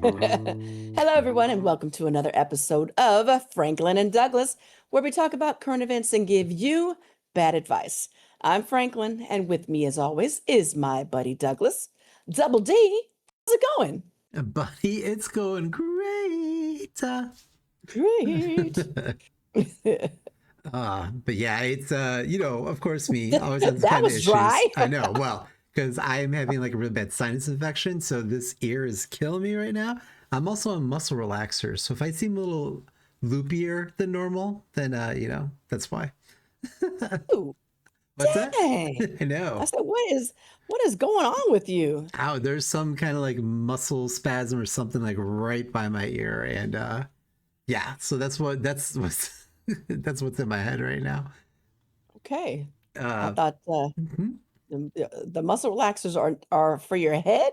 Hello, everyone, and welcome to another episode of Franklin and Douglas, where we talk about current events and give you bad advice. I'm Franklin, and with me, as always, is my buddy Douglas. Double D, how's it going? Buddy, it's going great. Great. But yeah, it's of course me always have these That kind of was dry. issues. I know, well, because I'm having like a really bad sinus infection, so this ear is killing me right now. I'm also on muscle relaxers, so if I seem a little loopier than normal, then that's why. Ooh, What's that? dang. I I know. said, what is going on with you? Ow, there's some kind of like muscle spasm or something like right by my ear, and yeah, so that's what's that's what's in my head right now. Okay. I Uh, thought mhm. the muscle relaxers are for your head,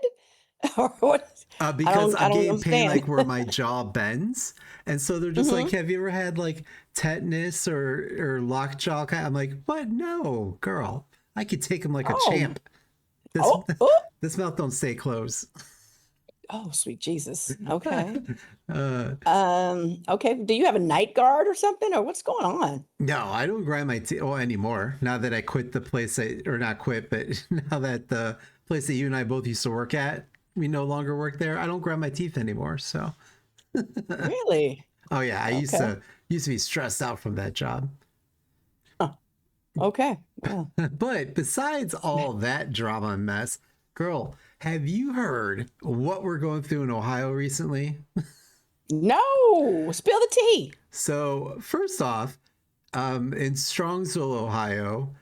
or what? I Because don't I I'm don't getting pain understand. like where my jaw bends, and so they're just like, Hmm. "Have you ever had like tetanus or lockjaw?" I'm like, "What? No, girl. I could take them like a Oh, champ. This oh, oh, this mouth don't stay closed." oh, sweet Jesus. Okay. uh, Okay. Do you have a night guard or something, or what's going on? no, I don't grind my teeth anymore. Now that I quit the place, or not quit, but now that the place that you and I both used to work at, we no longer work there. I don't grind my teeth anymore. So, Really? oh yeah, I used Okay. to be stressed out from that job. Huh. Okay. Well, But besides all that drama and mess, girl, have you heard what we're going through in Ohio recently? no. Spill the tea. So, first off, in Strongsville, Ohio,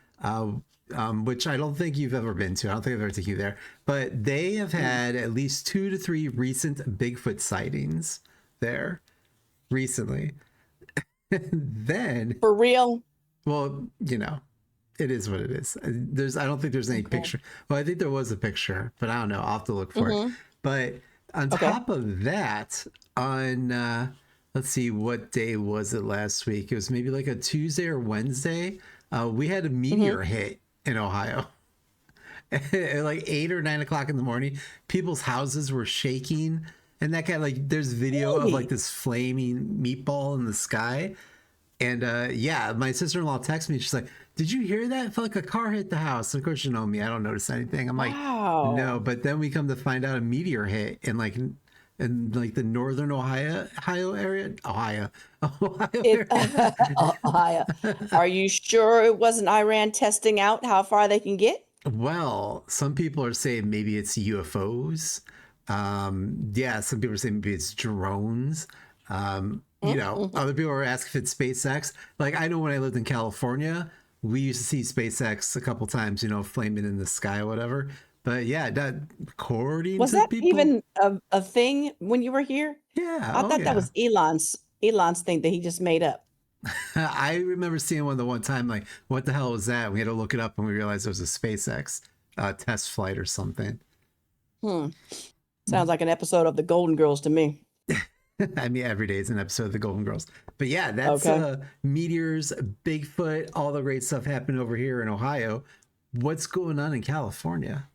which I don't think you've ever been to. I don't think I've ever taken you there, but they have Mm. had at least 2 to 3 recent Bigfoot sightings there recently. Then, For real? well, it is what it is. I don't think there's any Okay. picture. Well, I think there was a picture, but I don't know. I'll have to look for it. Mm-hmm. But on Okay. top of that, on let's see, what day was it last week? It was maybe like a Tuesday or Wednesday. We had a Mm-hmm. meteor hit in Ohio at like 8 or 9 o'clock in the morning. People's houses were shaking, and that kind of like there's video of like Really? this flaming meatball in the sky. And yeah, my sister-in-law texted me. She's like, "Did you hear that? It felt like a car hit the house." Of course, you know me. I don't notice anything. I'm like, "No," Wow. but then we come to find out a meteor hit in like the northern Ohio area, Ohio It, area. I, are you sure it wasn't Iran testing out how far they can get? Well, some people are saying maybe it's UFOs. Yeah, some people are saying maybe it's drones. Mm-hmm. Other people are asking if it's SpaceX. Like I know when I lived in California, we used to see SpaceX a couple times, flaming in the sky or whatever. But yeah, that according Was to that people, even a thing when you were here? yeah, I oh thought that yeah. was Elon's thing that he just made up. I remember seeing one the one time, like, what the hell was that? We had to look it up and we realized it was a SpaceX test flight or something. Hmm. Sounds like an episode of The Golden Girls to me. I mean, every day is an episode of the Golden Girls. But yeah, that's Okay. meteors, Bigfoot, all the great stuff happening over here in Ohio. What's going on in California?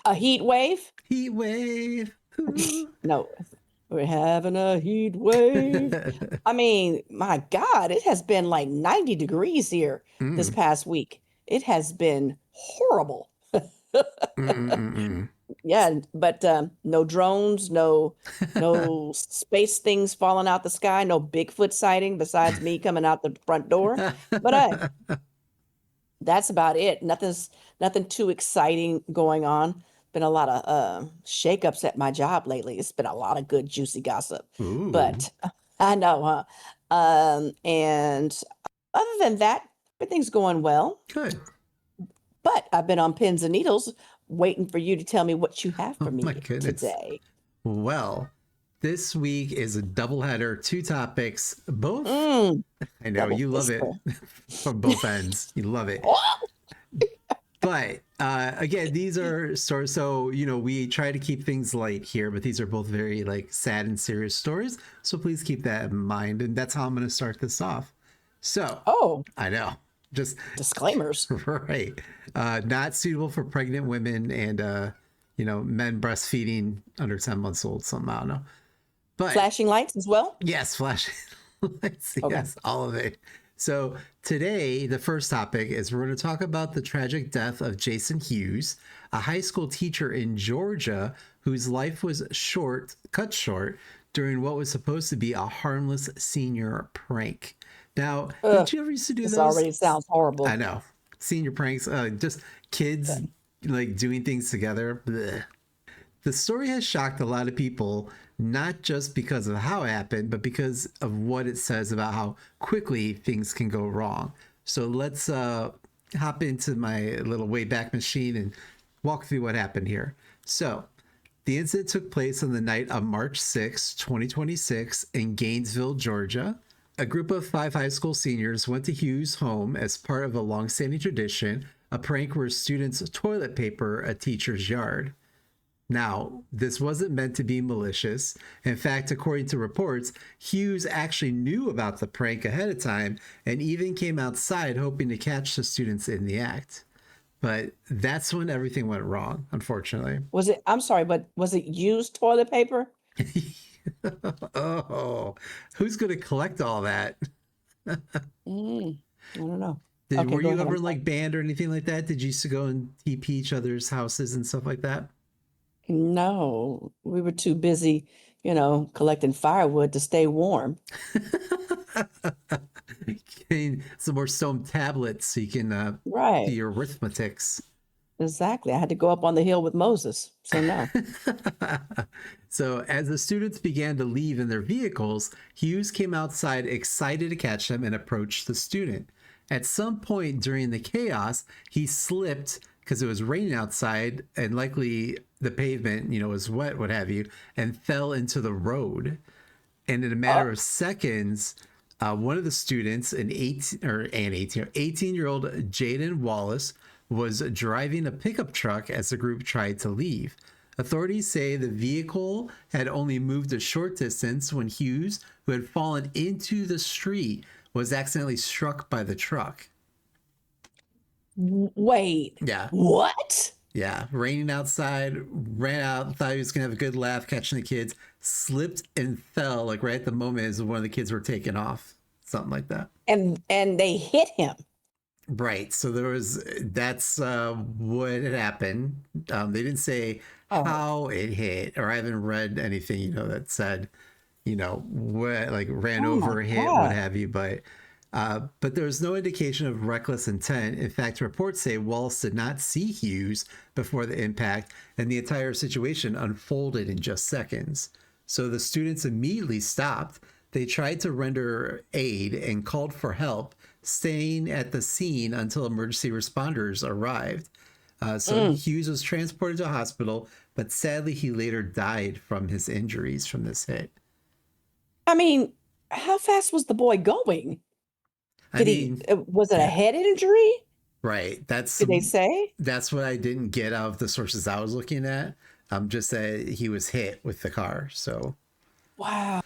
A heat wave? Heat wave. Ooh. No, we're having a heat wave. I mean, my God, it has been like 90 degrees here this Mm. past week. It has been horrible. Mm-mm-mm-mm. Yeah, but no drones, no space things falling out the sky, no Bigfoot sighting besides me coming out the front door. But that's about it. Nothing too exciting going on. Been a lot of shakeups at my job lately. It's been a lot of good juicy gossip. Ooh, But I know, huh? And other than that, everything's going well. good. But I've been on pins and needles waiting for you to tell me what you have Oh for my me goodness. today. Well, this week is a doubleheader, two topics, both. Mm, I know double you love it whisper. from both ends. You love it. Oh! But again, these are stories. So, we try to keep things light here, but these are both very like sad and serious stories. So please keep that in mind. And that's how I'm going to start this off. So, Oh, I know, just disclaimers. right. Not suitable for pregnant women and men breastfeeding under 10 months old, something, I don't know. But Flashing lights as well? yes, flashing lights, Okay. yes, all of it. So today, the first topic is we're going to talk about the tragic death of Jason Hughes, a high school teacher in Georgia whose life was cut short during what was supposed to be a harmless senior prank. Now, Ugh, did you ever used to do this those? already sounds I horrible. know. Senior pranks, just kids Okay. like doing things together. Blech. The story has shocked a lot of people, not just because of how it happened, but because of what it says about how quickly things can go wrong. So let's hop into my little Wayback Machine and walk through what happened here. So the incident took place on the night of March 6, 2026, in Gainesville, Georgia. A group of 5 high school seniors went to Hughes' home as part of a longstanding tradition, a prank where students toilet paper a teacher's yard. Now, this wasn't meant to be malicious. In fact, according to reports, Hughes actually knew about the prank ahead of time and even came outside hoping to catch the students in the act. But that's when everything went wrong, unfortunately. I'm sorry, but was it used toilet paper? Oh, who's going to collect all that? I don't know. Did, Okay, were go you ahead. ever I'm sorry. like band or anything like that? Did you used to go and TP each other's houses and stuff like that? No, we were too busy, collecting firewood to stay warm. Getting some more stone tablets so you can do Right. your arithmetics. Exactly. I had to go up on the hill with Moses. So no. So, as the students began to leave in their vehicles, Hughes came outside excited to catch them and approached the student. At some point during the chaos, he slipped because it was raining outside and likely the pavement, was wet, what have you, and fell into the road. And in a Uh, matter of seconds, one of the students, an 18-year-old Jaden Wallace, was driving a pickup truck as the group tried to leave. Authorities say the vehicle had only moved a short distance when Hughes, who had fallen into the street, was accidentally struck by the truck. Wait. Yeah. What? Yeah, raining outside, ran out, thought he was gonna have a good laugh catching the kids, slipped and fell like right at the moment as one of the kids were taking off, something like that. And they hit him. Right. So that's what had happened. They didn't say Oh, how it hit, or I haven't read anything, that said, what like ran oh my over, hit, what God. have you. But there was no indication of reckless intent. In fact, reports say Wallace did not see Hughes before the impact, and the entire situation unfolded in just seconds. So the students immediately stopped. They tried to render aid and called for help, staying at the scene until emergency responders arrived. So Mm. Hughes was transported to a hospital, but sadly, he later died from his injuries from this hit. I mean, how fast was the boy going? I mean, Was it a yeah, head injury? right. Did they say? That's what I didn't get out of the sources I was looking at. Just that he was hit with the car. So Wow.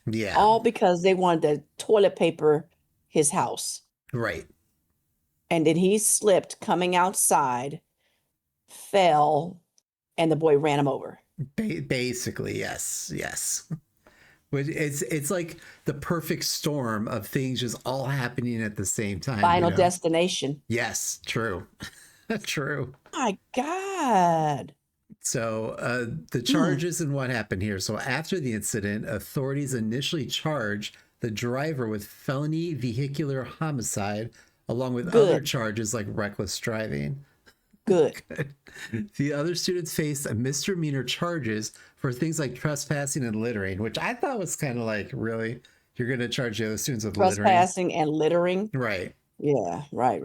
yeah, All because they wanted to toilet paper his house. right. And then he slipped coming outside, fell, and the boy ran him over. Basically, yes, yes. But it's like the perfect storm of things just all happening at the same time. Final destination. Yes, true, true. My God. So the Mm, charges and what happened here. So after the incident, authorities initially charged the driver with felony vehicular homicide, along with other good. charges like reckless driving. Good. The other students faced misdemeanor charges for things like trespassing and littering, which I thought was kind of like, really? You're going to charge the other students with littering? Trespassing and littering. Right. Yeah, right.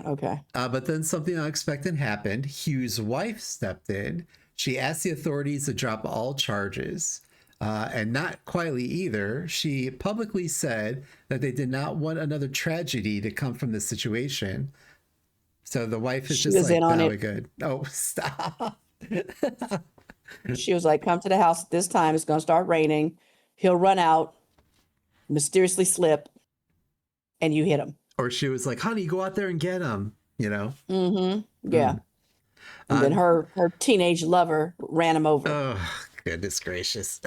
Okay. But then something unexpected happened. Hughes' wife stepped in. She asked the authorities to drop all charges. And not quietly either. She publicly said that they did not want another tragedy to come from this situation. So the wife is She just was like, in on no, it. we're good. Oh, stop. She was like, come to the house this time. It's going to start raining. He'll run out, mysteriously slip, and you hit him. Or she was like, honey, go out there and get him, Mm-hmm. Yeah. Mm. And then her teenage lover ran him over. Oh, goodness gracious.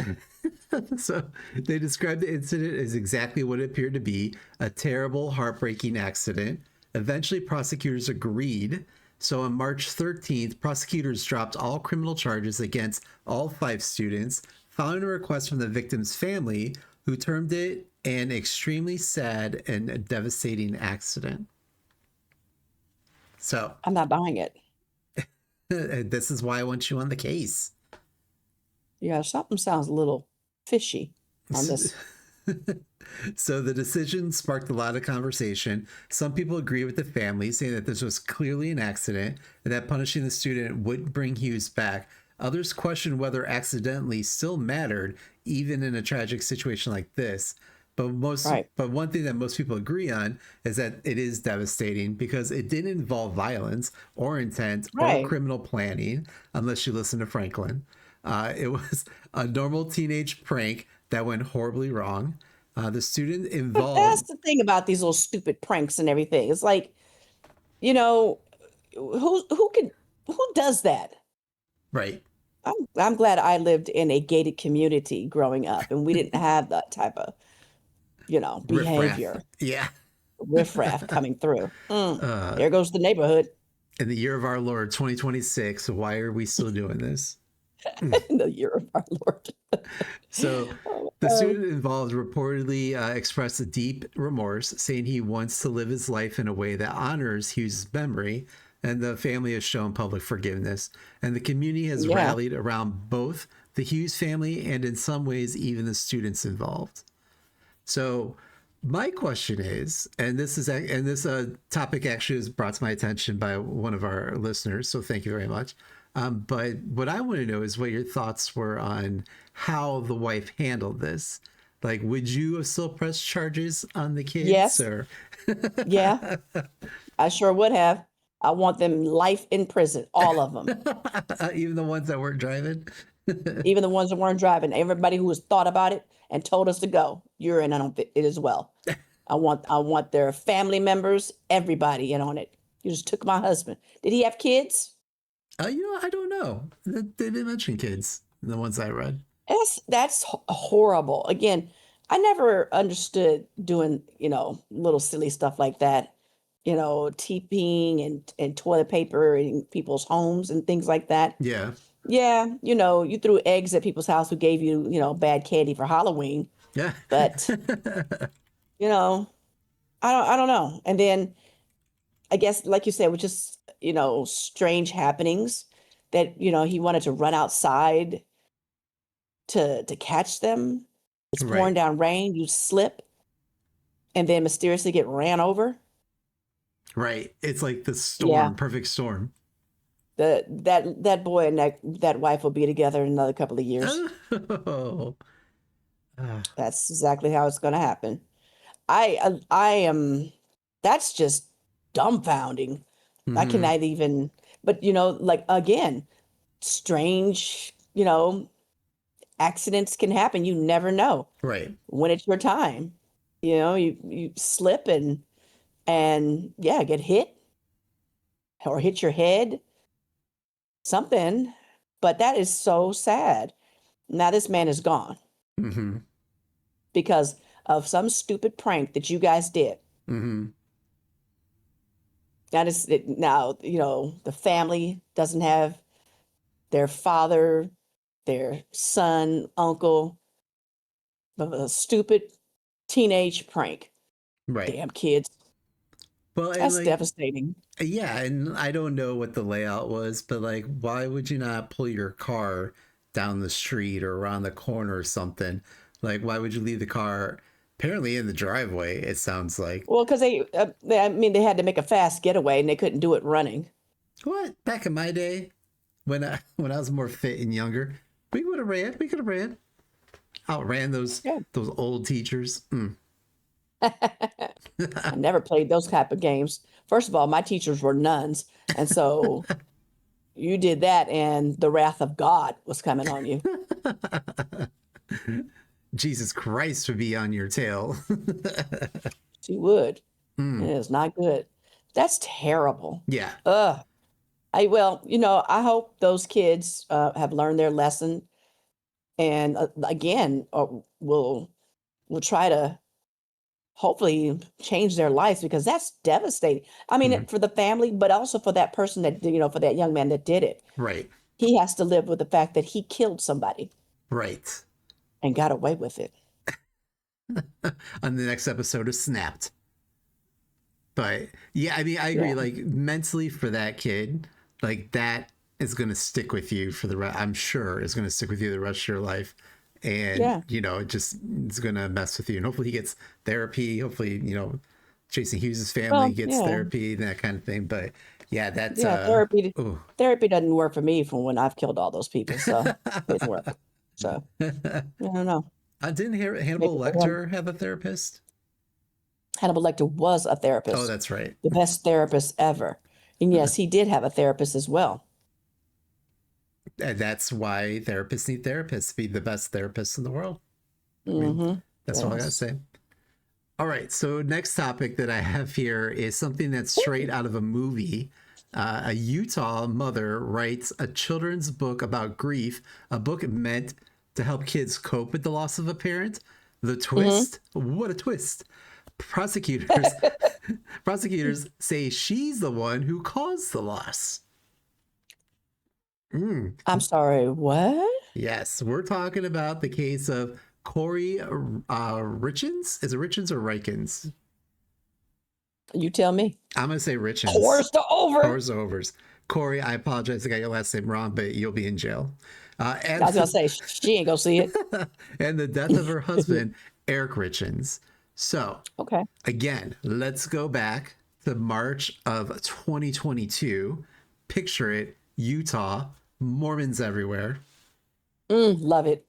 So they described the incident as exactly what it appeared to be, a terrible, heartbreaking accident. Eventually, prosecutors agreed. So on March 13th, prosecutors dropped all criminal charges against all 5 students, following a request from the victim's family, who termed it an extremely sad and devastating accident. So I'm not buying it. this is why I want you on the case. Yeah, something sounds a little fishy on this. So the decision sparked a lot of conversation. Some people agree with the family, saying that this was clearly an accident and that punishing the student wouldn't bring Hughes back. Others question whether accidentally still mattered, even in a tragic situation like this. But one thing that most people agree on is that it is devastating because it didn't involve violence or intent or Right. criminal planning, unless you listen to Franklin. It was a normal teenage prank that went horribly wrong. The student But that's involved, the thing about these little stupid pranks and everything. It's like, you know, who does that? right? I'm glad I lived in a gated community growing up and we didn't have that type of, Riffraff. behavior, Yeah. riffraff coming through. There goes the neighborhood In the year of our Lord 2026, why are we still doing this? in the year of our Lord. So Oh, the my God. student involved reportedly expressed a deep remorse, saying he wants to live his life in a way that honors Hughes' memory, and the family has shown public forgiveness. And the community has Yeah. rallied around both the Hughes family and, in some ways, even the students involved. So my question is, and this topic actually was brought to my attention by one of our listeners, so thank you very much. But what I want to know is what your thoughts were on how the wife handled this. Like, would you have still pressed charges on the kids, Yes. or Yeah. I sure would have. I want them life in prison, all of them, even the ones that weren't driving? even the ones that weren't driving. Everybody who has thought about it and told us to go, you're in on it as well. I want their family members, everybody in on it. You just took my husband. Did he have kids? I don't know. They didn't mention kids in the ones I read. Horrible. Again, I never understood doing, little silly stuff like that. TPing and toilet paper in people's homes and things like that. Yeah. Yeah, you threw eggs at people's house who gave you, bad candy for Halloween. Yeah. But, you know, I don't know. And then I guess, like you said, with just, strange happenings that, he wanted to run outside to catch them. It's pouring Right. down rain, you slip and then mysteriously get ran over. Right. It's like the Yeah. storm, perfect storm. That boy and that wife will be together in another couple of years. Oh. Ah. That's exactly how it's going to happen. I am. That's just dumbfounding. I Mm-hmm. cannot even. But like again, strange. Accidents can happen. You never know Right. when it's your time. You slip and yeah, get hit or hit your head, something. But that is so sad. Now this man is gone Mm-hmm. because of some stupid prank that you guys did. Mm-hmm. That is it. Now, the family doesn't have their father, their son, uncle, of a stupid teenage prank. Right. Damn kids. Well, and That's like, devastating. yeah, and I don't know what the layout was, but like, why would you not pull your car down the street or around the corner or something? Like, why would you leave the car apparently in the driveway? It sounds like. Well, because I mean, they had to make a fast getaway and they couldn't do it running. What? Back in my day, when I was more fit and younger, we would have ran. We could have ran. Outran Yeah. those old teachers. Mm. I never played those type of games. First of all, my teachers were nuns. And so you did that and the wrath of God was coming on you. Jesus Christ would be on your tail. She would. It Mm. is not good. That's terrible. Yeah. Ugh. Well, I hope those kids have learned their lesson, and again, will try to hopefully change their lives, because that's devastating. I mean, Mhm. for the family, but also for that person for that young man that did it. Right. He has to live with the fact that he killed somebody Right. and got away with it. On the next episode of Snapped. But yeah, I mean, I agree. Yeah. Like mentally for that kid, like that is going to stick with you for the rest. I'm sure it's going to stick with you the rest of your life. And, Yeah. it just it's going to mess with you. And hopefully he gets therapy. Hopefully, Jason Hughes' family Well, gets yeah. therapy, that kind of thing. But yeah, that's, Yeah. Therapy, oh. therapy doesn't work for me from when I've killed all those people. So it didn't work. So I don't know. Didn't Maybe Hannibal for him. Lecter have a therapist? Hannibal Lecter was a Oh, therapist, that's right. the best therapist ever. And yes, he did have a therapist as well. And that's why therapists need therapists to be the best therapists in the world. I mean, Mm-hmm. that's all I gotta Yes. say. All right, so next topic that I have here is something that's straight out of a movie. A Utah mother writes a children's book about grief, a book meant to help kids cope with the loss of a parent. The Mm-hmm. twist, what a twist. Prosecutors prosecutors say she's the one who caused the loss. Mm. I'm sorry, what? Yes, we're talking about the case of Kouri Richins. Is it Richins or Rikins? You tell me. I'm gonna say Richins. Course to over. Course overs. Corey, I apologize. I got your last name wrong, but you'll be in jail. I was gonna say she ain't gonna see it. And the death of her husband, Eric Richins. So, Okay. again, let's go back to March of 2022. Picture it, Utah, Mormons everywhere, Love it.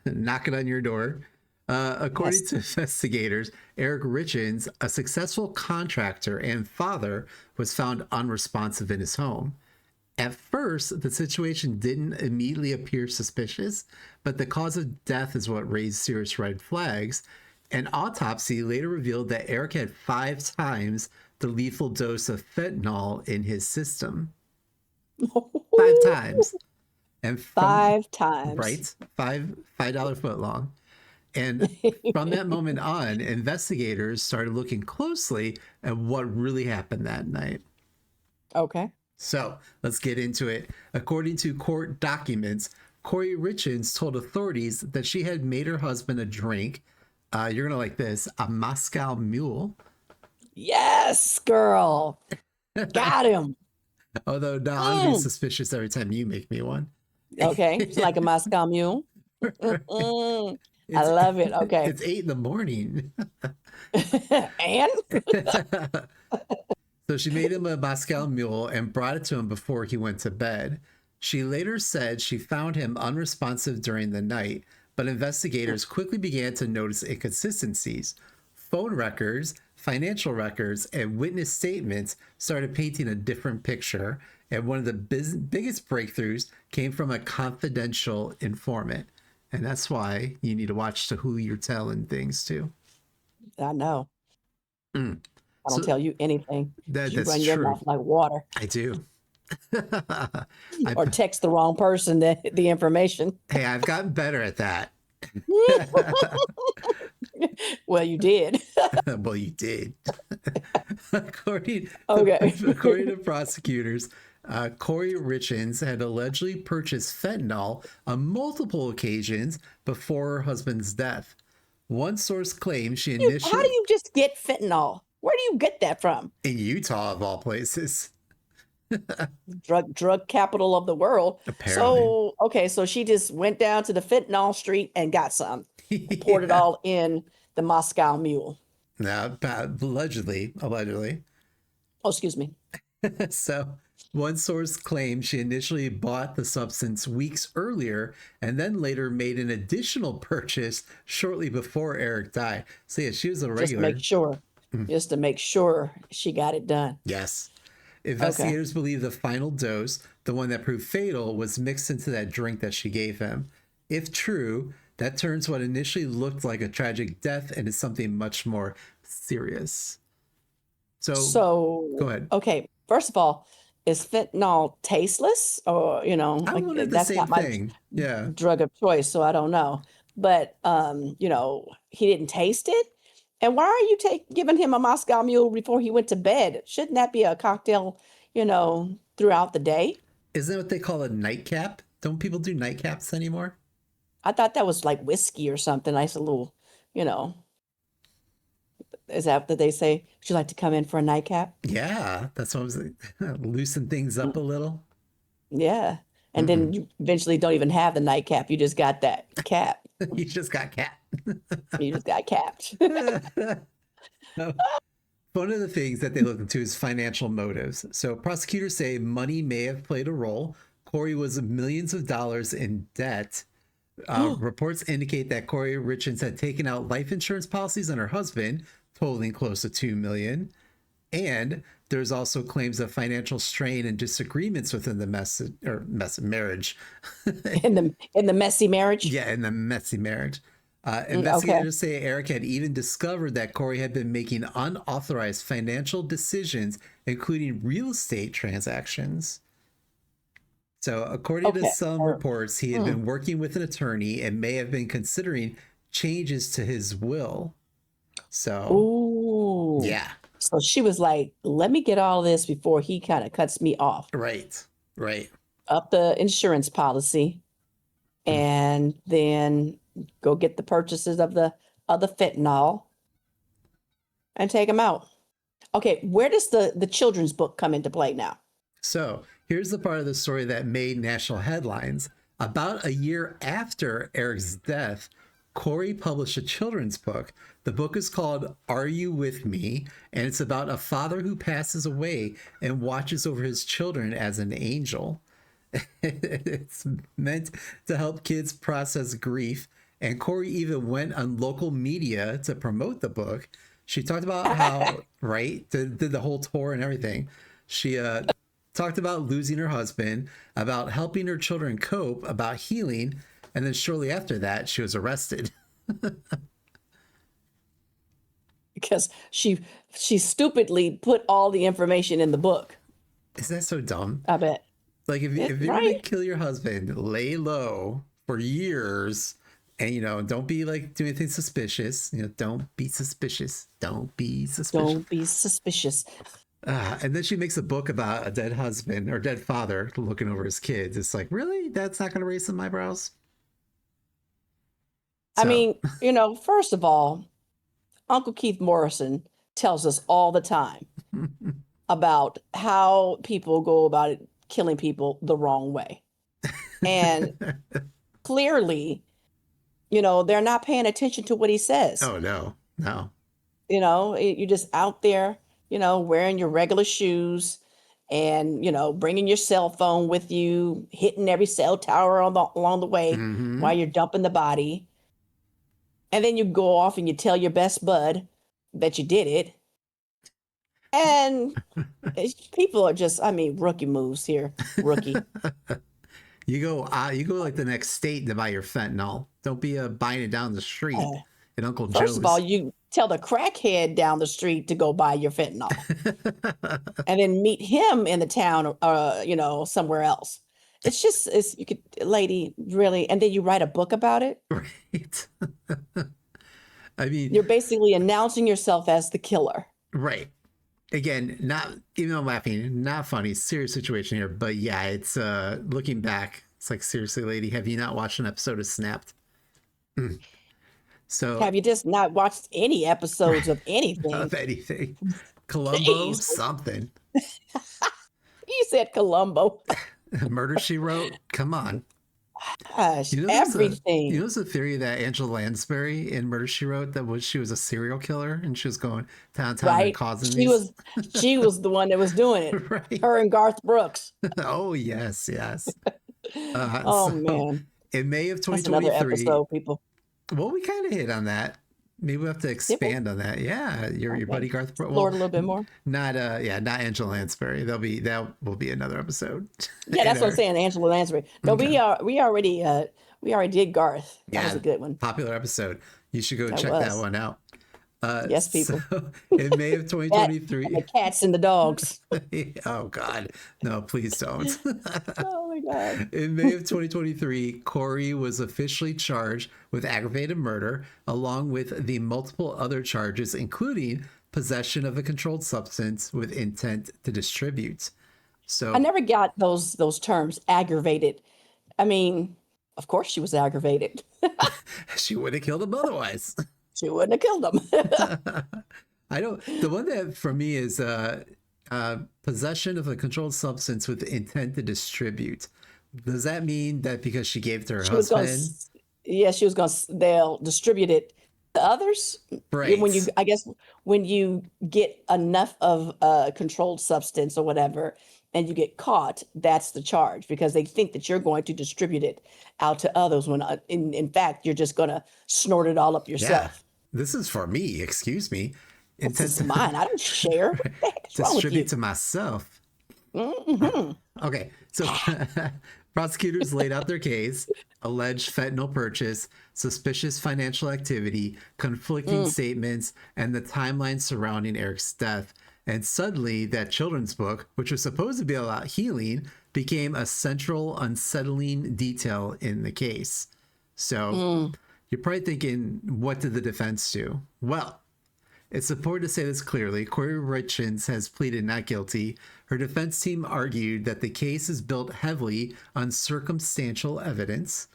knocking on your door. According Yes. to investigators, Eric Richins, a successful contractor and father, was found unresponsive in his home. At first, the situation didn't immediately appear suspicious, but the cause of death is what raised serious red flags. An autopsy later revealed that Eric had 5 times the lethal dose of fentanyl in his system. 5 times. And from 5 times. right, $5 foot long. And from that moment on, investigators started looking closely at what really happened that night. Okay. So let's get into it. According to court documents, Kouri Richins told authorities that she had made her husband a drink. You're going to like this, a Moscow Mule. Yes, girl. Got him. Although, no, I'm going to be Mm. suspicious every time you make me one. Okay. It's like a Moscow Mule. Mm. I it's love it. Okay. it's 8 in the morning. And So she made him a Moscow Mule and brought it to him before he went to bed. She later said she found him unresponsive during the night, but investigators quickly began to notice inconsistencies. Phone records, financial records, and witness statements started painting a different picture, and one of the biggest breakthroughs came from a confidential informant. And that's why you need to watch to who you're telling things to. I know. Mm. I don't So tell you anything. You that's run your true. mouth like water, I do. I, or text the wrong person the information. hey, I've gotten better at that. Well, you did. Well, you did. according, Okay. according to prosecutors, Kouri Richins had allegedly purchased fentanyl on multiple occasions before her husband's death. One source claims she How do initially, you just get fentanyl? Where do you get that from? in Utah of all places, Drug capital of the world. apparently. So, okay, so she just went down to the fentanyl street and got some and poured it Yeah. all in the Moscow Mule. No, allegedly. Oh, excuse me. So, one source claimed she initially bought the substance weeks earlier and then later made an additional purchase shortly before Eric died. So, yeah, she was a Just to regular. make sure. Just to make sure she got it done. Yes. Okay. Investigators believe the final dose, the one that proved fatal, was mixed into that drink that she gave him. If true, that turns what initially looked like a tragic death into something much more serious. So, go So, ahead. okay, first of all, is fentanyl tasteless? Or, I like wanted the that's same not my thing. Yeah. drug of choice, so I don't know. But he didn't taste it. And why are you giving him a Moscow Mule before he went to bed? Shouldn't that be a cocktail, throughout the day? Isn't that what they call a nightcap? Don't people do nightcaps anymore? I thought that was like whiskey or something. Nice little, you know, is that what they say? Would you like to come in for a nightcap? Yeah, that's what I was like, loosen things up a Mm, little. yeah. And then Mm-mm. you eventually don't even have the nightcap. You just got that cap. You just got cat. You just got capped. One of the things that they look into is financial motives. So prosecutors say money may have played a role. Kouri was millions of dollars in debt. Reports indicate that Kouri Richins had taken out life insurance policies on her husband, totaling close to 2 million. And there's also claims of financial strain and disagreements within the marriage. In the messy marriage. Yeah, in the messy marriage. Okay. Investigators say Eric had even discovered that Kouri had been making unauthorized financial decisions, including real estate transactions. So, according to Okay. some reports, he had Mm. been working with an attorney and may have been considering changes to his will. So, Ooh. yeah, So she was like, let me get all this before he kind of cuts me off. right, right. Up the insurance policy and then go get the purchases of the fentanyl and take them out. Okay, where does the children's book come into play now? So here's the part of the story that made national headlines. About a year after Eric's death, Kouri published a children's book. The book is called Are You With Me? And it's about a father who passes away and watches over his children as an angel. It's meant to help kids process grief. And Kouri even went on local media to promote the book. She talked about how, right, did the whole tour and everything. She talked about losing her husband, about helping her children cope, about healing, and then shortly after that, she was arrested. Because she stupidly put all the information in the book. Is that so dumb? I bet. Like, if you're gonna Right? kill your husband, lay low for years, and don't be like doing anything suspicious. Don't be suspicious. Don't be suspicious. Don't be suspicious. And then she makes a book about a dead husband or dead father looking over his kids. It's like, really? That's not going to raise some eyebrows? I So, mean, first of all, Uncle Keith Morrison tells us all the time about how people go about it, killing people the wrong way. And clearly, they're not paying attention to what he says. oh no, no. You're just out there, wearing your regular shoes and, bringing your cell phone with you, hitting every cell tower along the way Hmm. while you're dumping the body. And then you go off and you tell your best bud that you did it. And people are just, I mean, rookie moves here. Rookie. You go like the next state to buy your fentanyl. Don't be buying it down the street Uh, at Uncle First of all, Joe's. you tell the crackhead down the street to go buy your fentanyl and then meet him in the town, somewhere else. You could, lady, really, and then you write a book about it. Right. I mean, You're basically announcing yourself as the killer. right. Again, not even though I'm laughing, not funny, serious situation here. But yeah, it's looking back, it's like, seriously, lady, have you not watched an episode of Snapped? Mm. So, Have you just not watched any episodes of of anything? anything, Columbo, Jeez, something, you said Columbo. Murder She Wrote. Come on. Gosh, You know everything. there's a theory that Angela Lansbury in Murder She Wrote she was a serial killer and she was going town to town and Right? causing She these. was she was the one that was doing it. Right. Her and Garth Brooks. Oh yes, yes. Oh So man, in May of that's another 2023, episode, people. well, we kind of hit on that. Maybe we have to Did we? expand on that. Yeah, your Okay. buddy Garth. Explore Well, it a little bit more. not yeah, not Angela Lansbury. That will be another episode. Yeah, in that's what I'm our saying. Angela Lansbury. No, okay. we already did Garth. That was Yeah, a good one. popular episode. You should go That check that was. one out. Yes, So people. in May of And the 2023, cats and the dogs. oh God, no, please don't. Oh my God. In May of 2023, Kouri was officially charged with aggravated murder, along with the multiple other charges, including possession of a controlled substance with intent to distribute. I So never got those terms aggravated. I mean, of course she was aggravated. she would have killed him otherwise. She wouldn't have killed him. I don't. The one that for me is possession of a controlled substance with intent to distribute. Does that mean that because she gave it to her She was going husband? to, yeah, she was going to, they'll distribute it to others. When you, Right. I guess, when you get enough of a controlled substance or whatever, and you get caught, that's the charge because they think that you're going to distribute it out to others when, in fact, you're just going to snort it all up Yeah. yourself. This is for me. Excuse me. This Intent is to mine. I don't share. What the heck is wrong with distribute you? to myself. Hmm. Okay, so prosecutors laid out their case, alleged fentanyl purchase, suspicious financial activity, conflicting Mm. statements, and the timeline surrounding Eric's death. And suddenly, that children's book, which was supposed to be about healing, became a central, unsettling detail in the case. So Mm. you're probably thinking, what did the defense do? Well, it's important to say this clearly. Kouri Richins has pleaded not guilty. Her defense team argued that the case is built heavily on circumstantial evidence.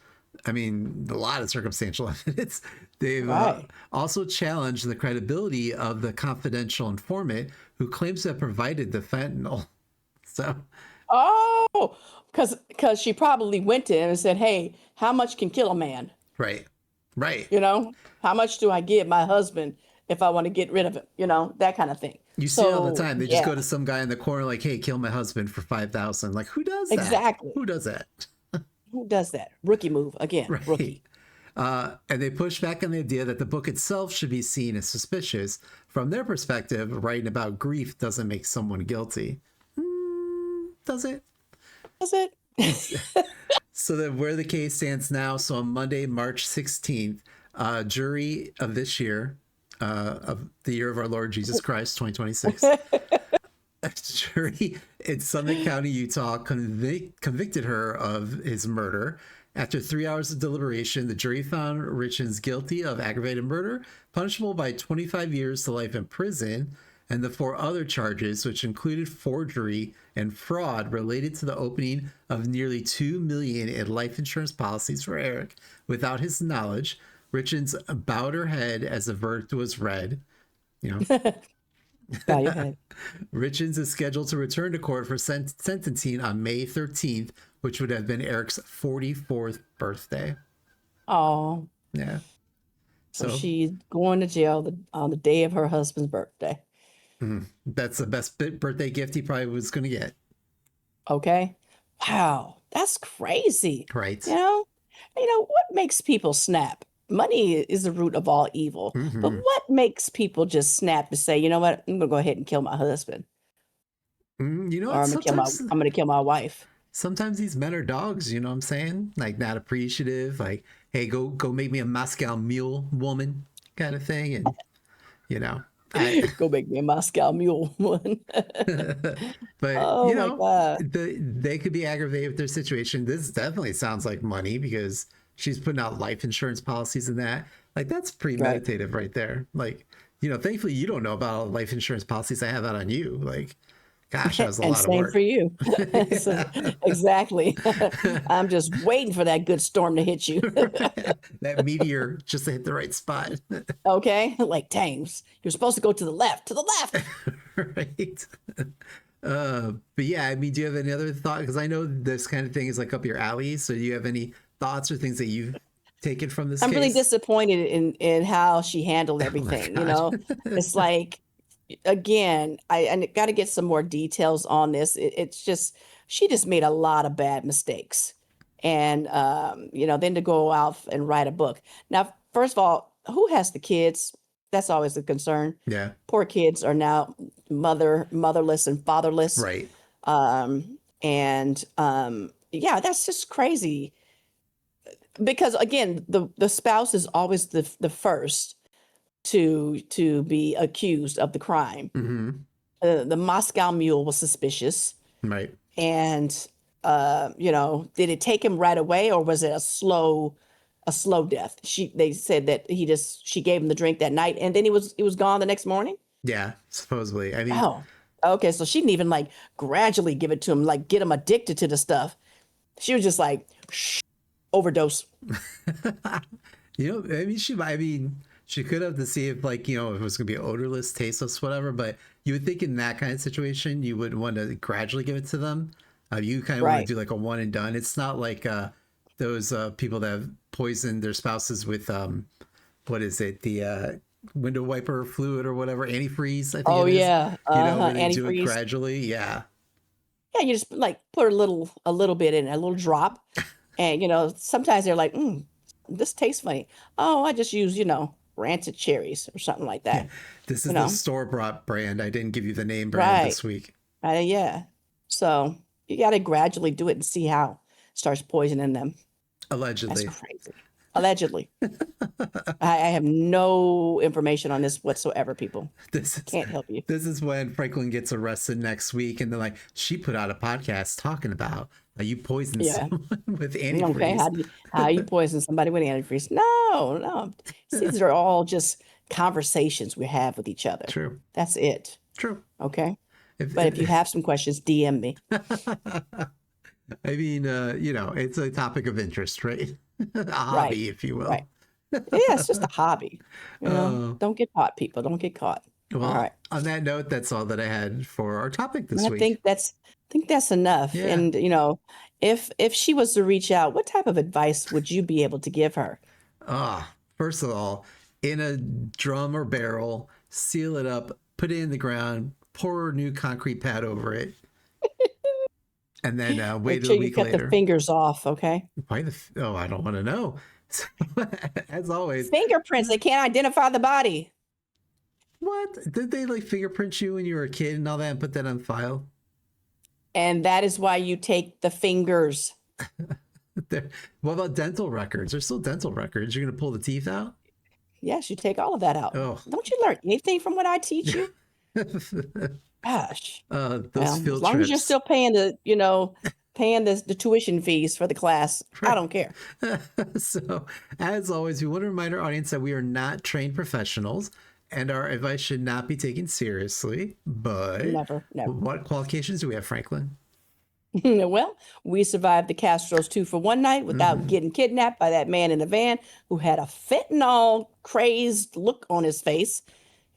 I mean, a lot of circumstantial evidence. They've Right. also challenged the credibility of the confidential informant who claims to have provided the fentanyl. So, Oh, because she probably went to him and said, "Hey, how much can kill a man? right, right. You know, how much do I give my husband if I want to get rid of him? You know, that kind of thing." You see it all the So, time. They just yeah, go to some guy in the corner, like, "Hey, kill my husband for 5,000." Like, who does that? exactly. Who does that? Who does that? Rookie move again, Right. rookie. And they push back on the idea that the book itself should be seen as suspicious. From their perspective, writing about grief doesn't make someone guilty. Does it? That's it. So that where the case stands now, so on Monday, March 16th, jury of this year, of the year of our Lord Jesus Christ, 2026, a jury in Summit County, Utah, convicted her of his murder. After 3 hours of deliberation, the jury found Richins guilty of aggravated murder, punishable by 25 years to life in prison, and the four other charges, which included forgery and fraud related to the opening of nearly $2 million in life insurance policies for Eric without his knowledge. Richins bowed her head as the verdict was read. You know, Bow your head. Richins is scheduled to return to court for sentencing on May 13th, which would have been Eric's 44th birthday. Oh, Yeah. so So she's going to jail on the day of her husband's birthday. that's the best birthday gift he probably was going to get. Okay. Wow, that's crazy. Right. You know, what makes people snap? Money is the root of all evil. But Mm-hmm. what makes people just snap to say, you know what, I'm gonna go ahead and kill my husband, You know or what? I'm gonna kill my wife. Sometimes these men are dogs, you know what I'm saying? Like not appreciative, like, hey, go make me a Moscow mule woman kind of thing. And you know, I Go make me a Moscow mule one. but Oh you my know, God. they could be aggravated with their situation. This definitely sounds like money because she's putting out life insurance policies and that. Like that's Right. premeditative right there. Like, thankfully you don't know about all the life insurance policies I have out on you. Like, gosh, that was a And lot of same for work. you. So, exactly. I'm just waiting for that good storm to hit you. That meteor just to hit the right spot. Okay? Like, dang, you're supposed to go to the left, to the left. Right. But yeah, I mean, do you have any other thought? Because I know this kind of thing is like up your alley. So do you have any thoughts or things that you've taken from this I'm really case? disappointed in how she handled Oh my everything. God. It's like, again, I got to get some more details on this. It's just she just made a lot of bad mistakes, and then to go out and write a book. Now, first of all, who has the kids? That's always a concern. Yeah. Poor kids are now motherless and fatherless, Right. and yeah, that's just crazy. Because again, the spouse is always the first to be accused of the crime. Mm-hmm. The Moscow Mule was suspicious, Right. and did it take him right away, or was it a slow death? They said that she gave him the drink that night, and then he was gone the next morning. Yeah, supposedly. I mean, Oh, okay. So she didn't even like gradually give it to him, like get him addicted to the stuff. She was just like overdose. I mean, she could have to see if like, if it was gonna be odorless, tasteless, whatever. But you would think in that kind of situation, you would want to gradually give it to them. You kind of want to Right. do like a one and done. It's not like those people that have poisoned their spouses with what is it? The window wiper fluid or whatever, antifreeze, I think Oh it is. yeah. Where they do it Antifreeze. gradually. Yeah. Yeah, you just like put a little bit in, a little drop. And sometimes they're like, this tastes funny. Oh, I just use, rancid cherries or something like Yeah. that. This is You the know? store-bought brand. I didn't give you the name brand Right. this week. Yeah. So you gotta gradually do it and see how it starts poisoning them. That's Allegedly. crazy. Allegedly. I have no information on this whatsoever, people. This is Can't help you. this is when Franklin gets arrested next week, and they're like, she put out a podcast talking about how you poisoned Yeah. someone with Okay. antifreeze. How you poison somebody with antifreeze? No, no. These are all just conversations we have with each other. True. That's it. True. Okay. But if you have some questions, DM me. I mean, it's a topic of interest, right? A Right. hobby, if you will. Right. Yeah, it's just a hobby. Oh, Don't get caught, people. Don't get caught. All well, right. on that note, that's all that I had for our topic this And week. I think that's enough. Yeah. And if she was to reach out, what type of advice would you be able to give her? First of all, in a drum or barrel, seal it up, put it in the ground, pour a new concrete pad over it, and then wait Make sure a you week cut the later. fingers off, okay? Why I don't want to know. So, as always, Fingerprints, they can't identify the body. what did they like fingerprint you when you were a kid and all that and put that on file? And that is why you take the fingers. What about dental records? There's still dental records. You're gonna pull the teeth out? Yes, you take all of that out. Oh. Don't you learn anything from what I teach you? Gosh. Those Well, field as long as you're trips. still paying the tuition fees for the class, I don't care. So, as always, we want to remind our audience that we are not trained professionals and our advice should not be taken seriously. But Never. what qualifications do we have, Franklin? Well, we survived the Castros 2 for 1 night without getting kidnapped by that man in the van who had a fentanyl crazed look on his face.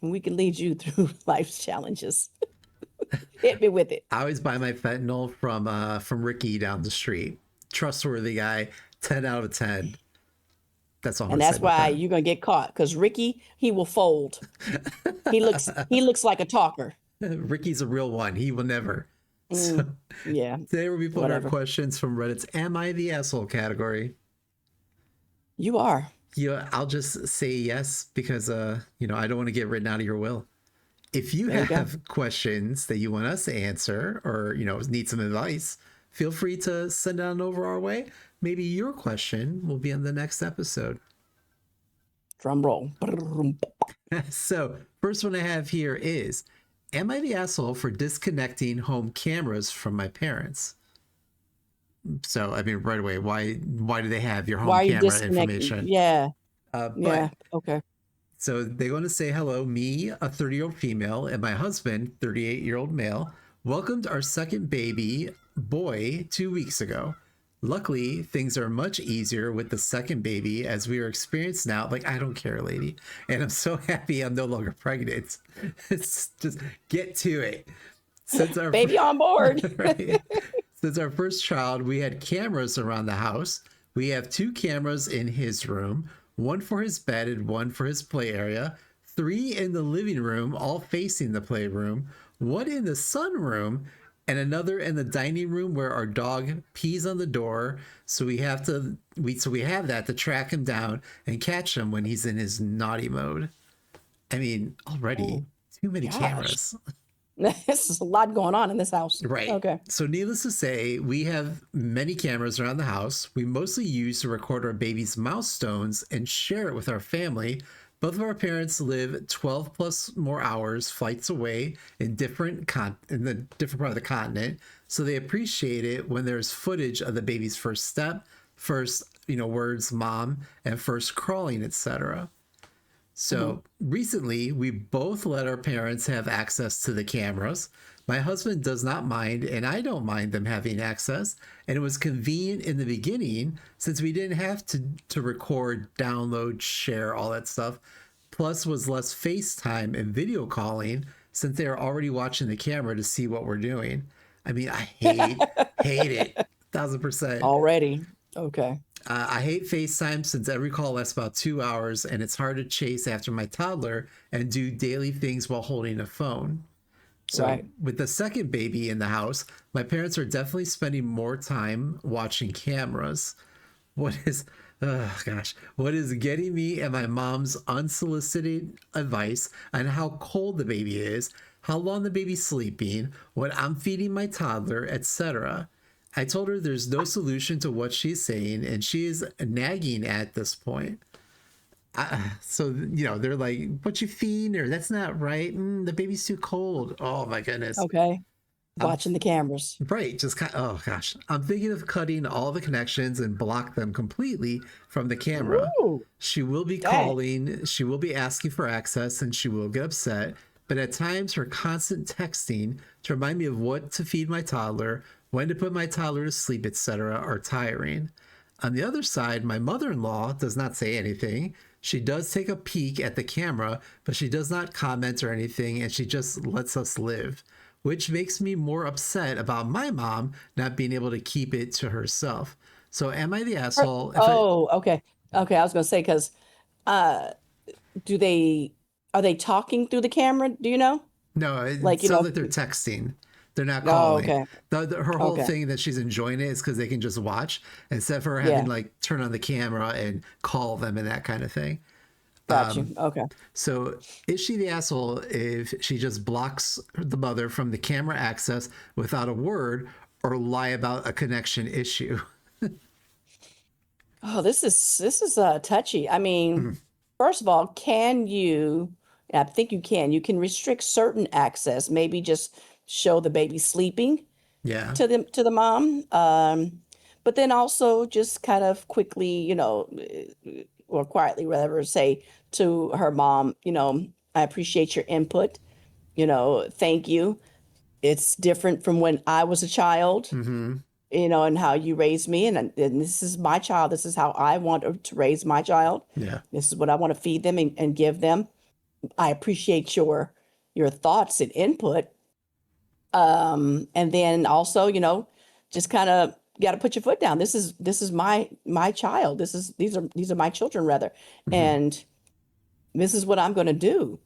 And we can lead you through life's challenges. Hit me with it. I always buy my fentanyl from Ricky down the street. Trustworthy guy, 10 out of 10. That's all. And that's why you're gonna get caught, because Ricky, he will fold. He looks like a talker. Ricky's a real one. He will never. So, Yeah. today we'll be putting Whatever. our questions from Reddit's "Am I the Asshole" category. You are. Yeah, I'll just say yes because I don't want to get written out of your will. If you There you go. have questions that you want us to answer or need some advice, feel free to send it on over our way. Maybe your question will be on the next episode. Drum roll. So, first one I have here is, am I the asshole for disconnecting home cameras from my parents? So, I mean, right away, why do they have your home Why are you camera disconnecting? information? Yeah. But Yeah. Okay. so they're going to say, hello, me, a 30-year-old female, and my husband, 38-year-old male, welcomed our second baby boy 2 weeks ago. Luckily, things are much easier with the second baby as we are experienced now. Like, I don't care, lady. And I'm so happy I'm no longer pregnant. It's just get to it. Since our Baby on board. right? Since our first child, we had cameras around the house. We have 2 cameras in his room, 1 for his bed and 1 for his play area, 3 in the living room, all facing the playroom, 1 in the sunroom, and another in the dining room where our dog pees on the door. So we have that to track him down and catch him when he's in his naughty mode. I mean, already too many gosh. cameras. This is a lot going on in this house. Right. Okay. So needless to say, we have many cameras around the house. We mostly use to record our baby's milestones and share it with our family, Both of our parents live 12 plus more hours flights away in in the different part of the continent, so they appreciate it when there's footage of the baby's first step, first, words mom, and first crawling, etc. Hmm. So recently, we both let our parents have access to the cameras. My husband does not mind, and I don't mind them having access. And it was convenient in the beginning since we didn't have to record, download, share, all that stuff. Plus, was less FaceTime and video calling since they are already watching the camera to see what we're doing. I mean, I hate it, 1,000%. Already. Okay. I hate FaceTime since every call lasts about 2 hours and it's hard to chase after my toddler and do daily things while holding a phone. So, Right. with the second baby in the house, my parents are definitely spending more time watching cameras. What is, oh gosh, what is getting me and my mom's unsolicited advice on how cold the baby is, how long the baby's sleeping, what I'm feeding my toddler, etc. I told her there's no solution to what she's saying, and she is nagging at this point. So, they're like, what you feeding her? That's not right. The baby's too cold. Oh my goodness. Okay. I'm Watching the cameras. right. Just kind oh gosh. I'm thinking of cutting all the connections and block them completely from the camera. Ooh, She will be dang. calling, she will be asking for access, and she will get upset. But at times, her constant texting to remind me of what to feed my toddler, when to put my toddler to sleep, etc., are tiring. On the other side, my mother in law does not say anything. She does take a peek at the camera, but she does not comment or anything, and she just lets us live, which makes me more upset about my mom not being able to keep it to herself. So, am I the asshole if I. Oh, okay. Okay. I was going to say, because uh, do they, are they talking through the camera? Do you know? No, it Like, sounds like they're texting. They're not oh, calling. okay. Her whole Okay. thing that she's enjoying it is because they can just watch instead of her having Yeah. like turn on the camera and call them and that kind of thing. Got you. Okay. So is she the asshole if she just blocks the mother from the camera access without a word or lie about a connection issue? Oh, this is touchy. I mean, first of all, can you, and I think you can restrict certain access, maybe just show the baby sleeping Yeah. to the mom. But then also just kind of quickly, or quietly rather say to her mom, I appreciate your input, thank you. It's different from when I was a child, Mm-hmm. and how you raised me. And this is my child. This is how I want to raise my child. Yeah. This is what I want to feed them and give them. I appreciate your thoughts and input. And then also, just kind of got to put your foot down. This is my child. These are my children rather. Mm-hmm. And this is what I'm going to do.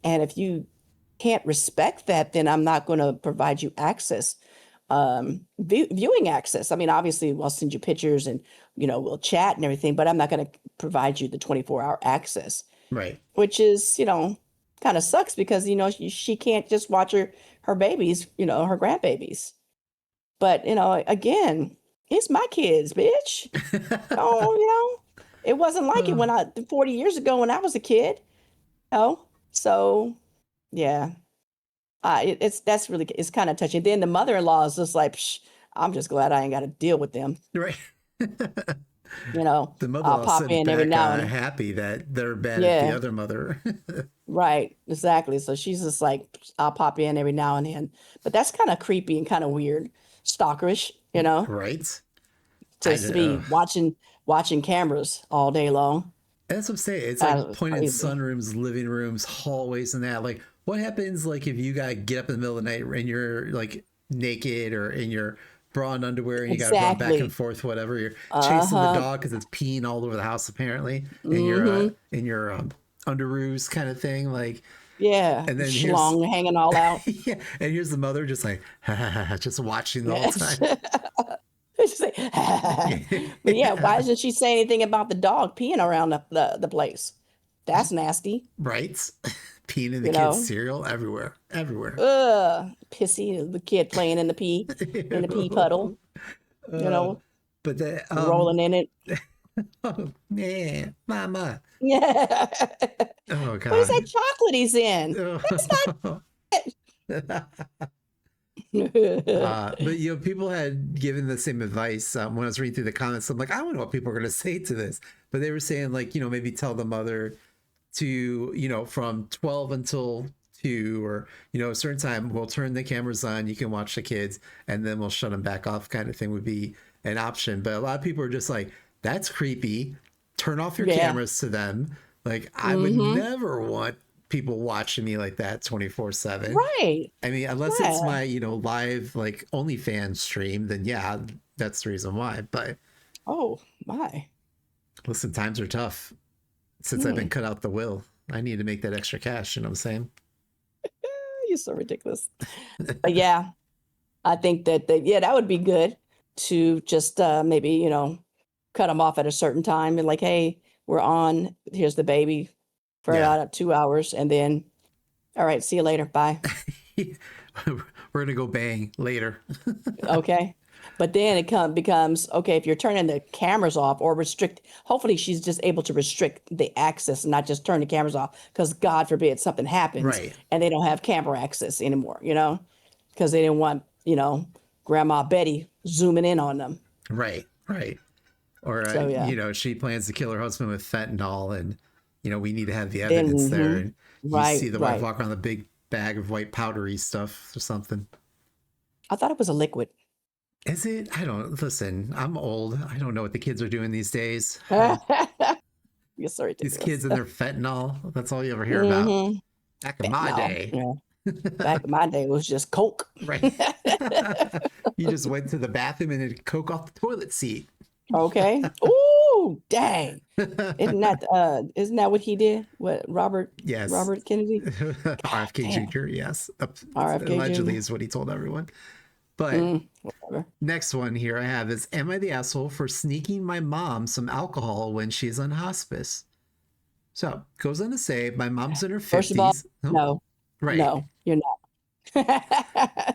And if you can't respect that, then I'm not going to provide you access, viewing access. I mean, obviously, we'll send you pictures and, we'll chat and everything, but I'm not going to provide you the 24-hour access, Right. which is, kind of sucks because, she can't just watch her babies, her grandbabies. But, again, it's my kids, bitch. Oh, it wasn't like it Uh, when 40 years ago when I was a kid. Oh, so yeah. That's really it's kind of touching. Then the mother-in-law is just like, Psh, I'm just glad I ain't got to deal with them. right. The I'll mother-in-law pop sits in every back now and happy that they're bad at the yeah, other mother. right, exactly. So she's just like, I'll pop in every now and then. But that's kind of creepy and kind of weird, stalkerish, Right. I just to know. be watching cameras all day long. That's what I'm saying. It's That like was pointing crazy. sunrooms, living rooms, hallways, and that. Like, what happens like if you gotta get up in the middle of the night and you're like naked or in your bra and underwear and you gotta run back and Exactly. forth, whatever. You're chasing the Uh-huh. dog because it's peeing all over the house apparently, Mm-hmm. in your underoos kind of thing. Like, Yeah. and then here's Schlong hanging all out. yeah, and here's the mother just like just watching the whole Yes. time. She's like, but yeah, why doesn't she say anything about the dog peeing around the place? That's nasty, Right? Peeing in the you kids' know. cereal everywhere, everywhere. Ugh, pissy, the kid playing in the pee puddle, you uh, know, but the rolling in it. Oh, man, mama. Yeah. Oh, What is that God. chocolate he's in? That's Oh. not. But people had given the same advice when I was reading through the comments. I'm like, I don't know what people are going to say to this, but they were saying like, maybe tell the mother to, from 12 until 2, or a certain time we'll turn the cameras on, you can watch the kids, and then we'll shut them back off, kind of thing would be an option. But a lot of people are just like, that's creepy, turn off your Yeah. cameras to them. Like, I would Mm-hmm. never want people watching me like that 24/7. Right. I mean, unless it's Right. my, live like OnlyFans stream, then yeah, that's the reason why. But Oh my. listen, times are tough. Since I've been Hmm. cut out the will, I need to make that extra cash. You know what I'm saying? You're so ridiculous. But yeah, I think yeah, that would be good to just maybe, cut them off at a certain time and like, hey, we're on. Here's the baby for Yeah. about 2 hours, and then, all right, see you later. Bye. We're gonna go bang later. Okay. But then becomes okay if you're turning the cameras off or restrict. Hopefully, she's just able to restrict the access and not just turn the cameras off because God forbid something happens Right. and they don't have camera access anymore. Because they didn't want Grandma Betty zooming in on them. Right. Right. Or So yeah. she plans to kill her husband with fentanyl, and we need to have the Then evidence there. And you right, see the wife right. walk around the big bag of white powdery stuff or something. I thought it was a liquid. Is it? I don't listen. I'm old. I don't know what the kids are doing these days. You're so These ridiculous. kids and their fentanyl. That's all you ever hear about. Mm-hmm. Back in my No, day. yeah. Back in my day, it was just Coke. Right. You just went to the bathroom and had Coke off the toilet seat. Okay. Ooh, dang. Isn't that what he did? What Yes. Robert Kennedy? God RFK damn. Jr., yes. RFK Allegedly Jr. is what he told everyone. But Whatever. next one here I have is, am I the asshole for sneaking my mom some alcohol when she's on hospice? So goes on to say, my mom's in her First of all, 50s. Oh, no, right. no, you're not.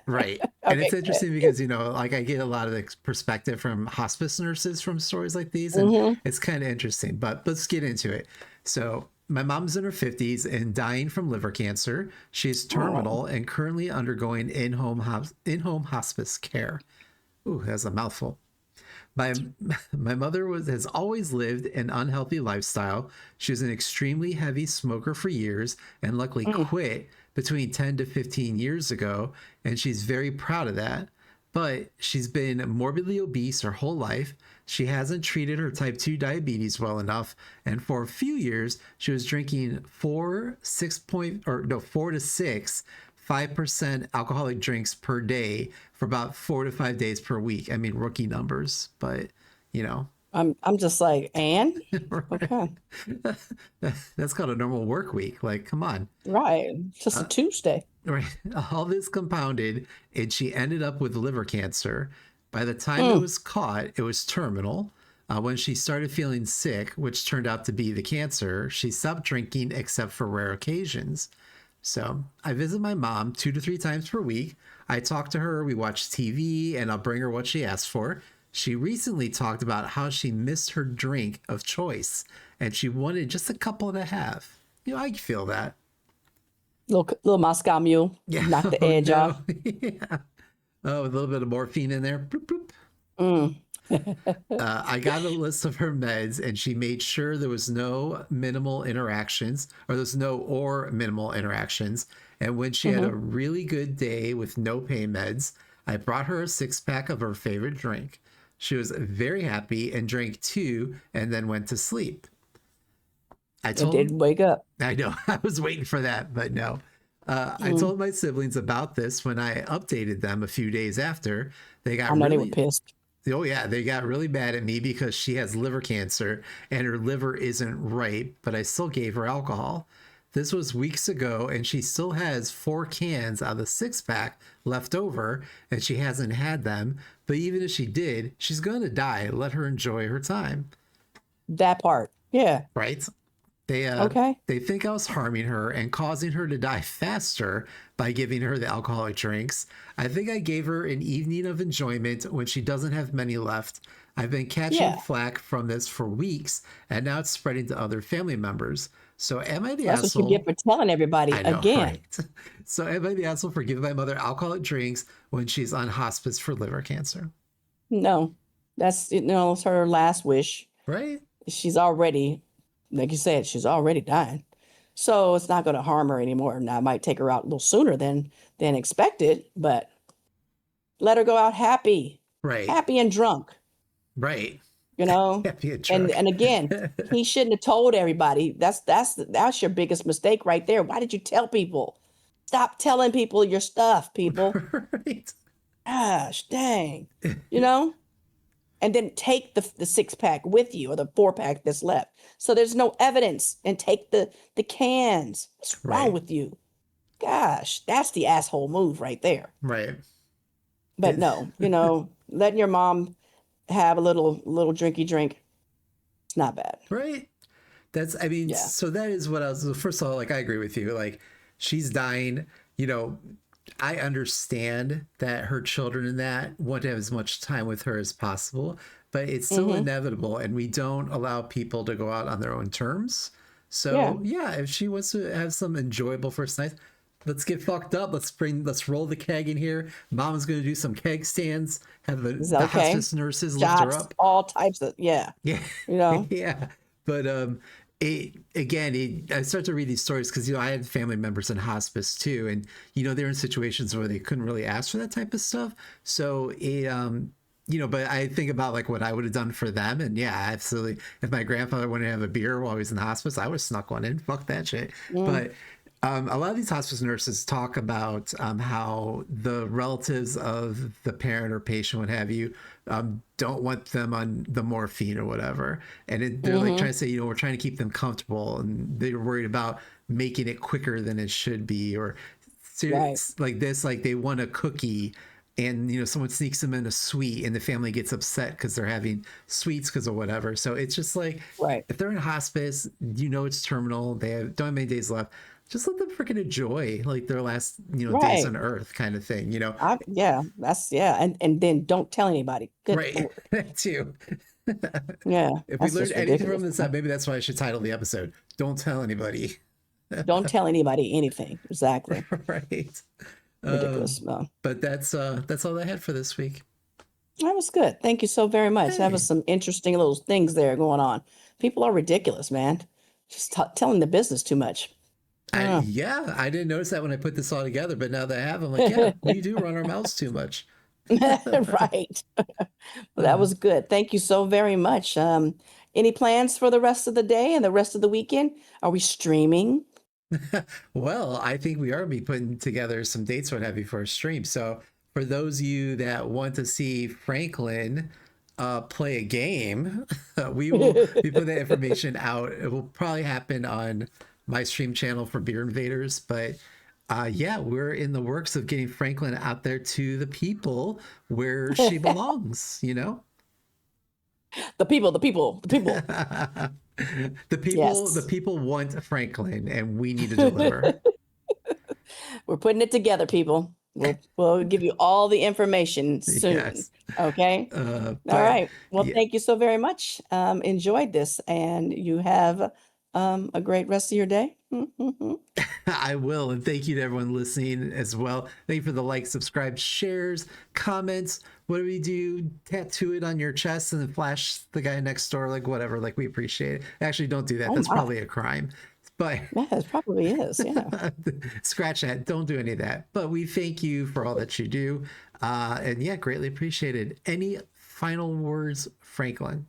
Right. And it's Okay, good. interesting because, like I get a lot of the perspective from hospice nurses from stories like these, and Mm-hmm. it's kind of interesting, but let's get into it. So, my mom's in her 50s and dying from liver cancer. She's Oh. terminal and currently undergoing in-home hospice care. Ooh, that's a mouthful. My my mother has always lived an unhealthy lifestyle. She was an extremely heavy smoker for years and luckily Mm. quit between 10 to 15 years ago, and she's very proud of that. But she's been morbidly obese her whole life. She hasn't treated her type 2 diabetes well enough, and for a few years she was drinking 4 to 6 5% alcoholic drinks per day for about 4 to 5 days per week. I mean, rookie numbers, but you know, I'm just like, and okay, that's called a normal work week. Like, come on. right. It's just a Uh, Tuesday. right. All this compounded, and she ended up with liver cancer. By the time it Mm. was caught, it was terminal. When she started feeling sick, which turned out to be the cancer, she stopped drinking except for rare occasions. So I visit my mom 2 to 3 times per week. I talk to her, we watch TV, and I'll bring her what she asked for. She recently talked about how she missed her drink of choice and she wanted just a couple to have. I feel that. Little Moscow Mule, Yeah. knock the Oh, edge no. off. Yeah. Oh, a little bit of morphine in there. Bloop, bloop. Mm. I got a list of her meds, and she made sure there was no minimal interactions, or there's no or minimal interactions. And when she had Hmm. a really good day with no pain meds, I brought her a 6-pack of her favorite drink. She was very happy and drank two and then went to sleep. I It told didn't wake up. I know. I was waiting for that, but no. I Mm. told my siblings about this when I updated them a few days after. They I got know they were really, pissed. oh, yeah, they got really mad at me because she has liver cancer and her liver isn't right, but I still gave her alcohol. This was weeks ago, and she still has 4 cans out of the 6-pack left over, and she hasn't had them. But even if she did, she's going to die. Let her enjoy her time, That part. Yeah. right? Okay. They think I was harming her and causing her to die faster by giving her the alcoholic drinks. I think I gave her an evening of enjoyment when she doesn't have many left. I've been catching Yeah. flack from this for weeks, and now it's spreading to other family members. So am I the So that's what you get asshole? for telling everybody I know, again. right? So am I the asshole for giving my mother alcoholic drinks when she's on hospice for liver cancer? No, that's, it's her last wish. Right? She's already, like you said, she's already dying. So it's not going to harm her anymore. Now, it might take her out a little sooner than expected, but let her go out happy, Right. happy and drunk, Right. you know? Be a And truck. and again, he shouldn't have told everybody. That's your biggest mistake right there. Why did you tell people? Stop telling people your stuff, people. Right. Gosh, dang. You know? And then take the 6-pack with you or the 4-pack that's left. So there's no evidence, and take the cans. What's wrong Right. with you? Gosh, that's the asshole move right there. Right. But no, letting your mom have a little drinky drink, it's not bad. Right. That's, I mean, Yeah. so that is what I was, first of all, like, I agree with you. Like, she's dying, you know, I understand that her children in that want to have as much time with her as possible, but it's still Mm-hmm. inevitable, and we don't allow people to go out on their own terms. Yeah. So yeah, if she wants to have some enjoyable first night, let's get fucked up. Let's roll the keg in here. Mom's gonna do some keg stands. Have It's the okay. hospice nurses lift her Shots, up. all types of, yeah. Yeah, You know? yeah. But I start to read these stories because I had family members in hospice too, and they're in situations where they couldn't really ask for that type of stuff. So but I think about like what I would have done for them, and yeah, absolutely. If my grandfather wanted to have a beer while he was in the hospice, I would have snuck one in. Fuck that shit. Mm, But a lot of these hospice nurses talk about how the relatives of the parent or patient, what have you, don't want them on the morphine or whatever. And they're like mm-hmm. trying to say, we're trying to keep them comfortable, and they're worried about making it quicker than it should be, or Right. serious like this, like they want a cookie and someone sneaks them in a sweet and the family gets upset because they're having sweets because of whatever. So it's just like, Right. if they're in don't it's terminal, don't have many days left, just let them freaking enjoy like their last days Right. on earth, kind of thing. Yeah, yeah. And then don't tell anybody. Good Right. Lord. That too. Yeah, If we that's learned just anything from ridiculous, this, man. maybe that's why I should title the episode, Don't Tell Anybody. Don't tell anybody anything. Exactly. Right. Ridiculous. No. But that's all I had for this week. That was good. Thank you so very much. That was Hey. some interesting little things there going on. People are ridiculous, man. Just telling the business too much. Uh, Yeah, I didn't notice that when I put this all together, but now that I have, I'm like, yeah, we do run our mouths too much. right. Well, that Uh, was good. Thank you so very much. Any plans for the rest of the day and the rest of the weekend? Are we streaming? well, I think we are gonna be putting together some dates what have you for a stream. So for those of you that want to see Franklin play a game, we will be putting that information out. It will probably happen on my stream channel for Beer Invaders, but yeah, we're in the works of getting Franklin out there to the people where she belongs, The people. the Yes. people want Franklin, and we need to deliver. We're putting it together, people. We'll give you all the information soon. Yes. Okay. All But right. Well, yeah, thank you so very much. Enjoyed this, and you have a great rest of your day. I will. And thank you to everyone listening as well. Thank you for the likes, subscribe, shares, comments. What do we do? Tattoo it on your chest and then flash the guy next door, like whatever. Like, we appreciate it. Actually, don't do that. Oh That's my. probably a crime. But Yeah, it probably is. Yeah. scratch that. Don't do any of that. But we thank you for all that you do. And yeah, greatly appreciated. Any final words, Franklin?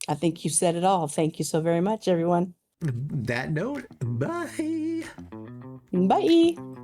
I think you said it all. Thank you so very much, everyone. That note, bye. Bye.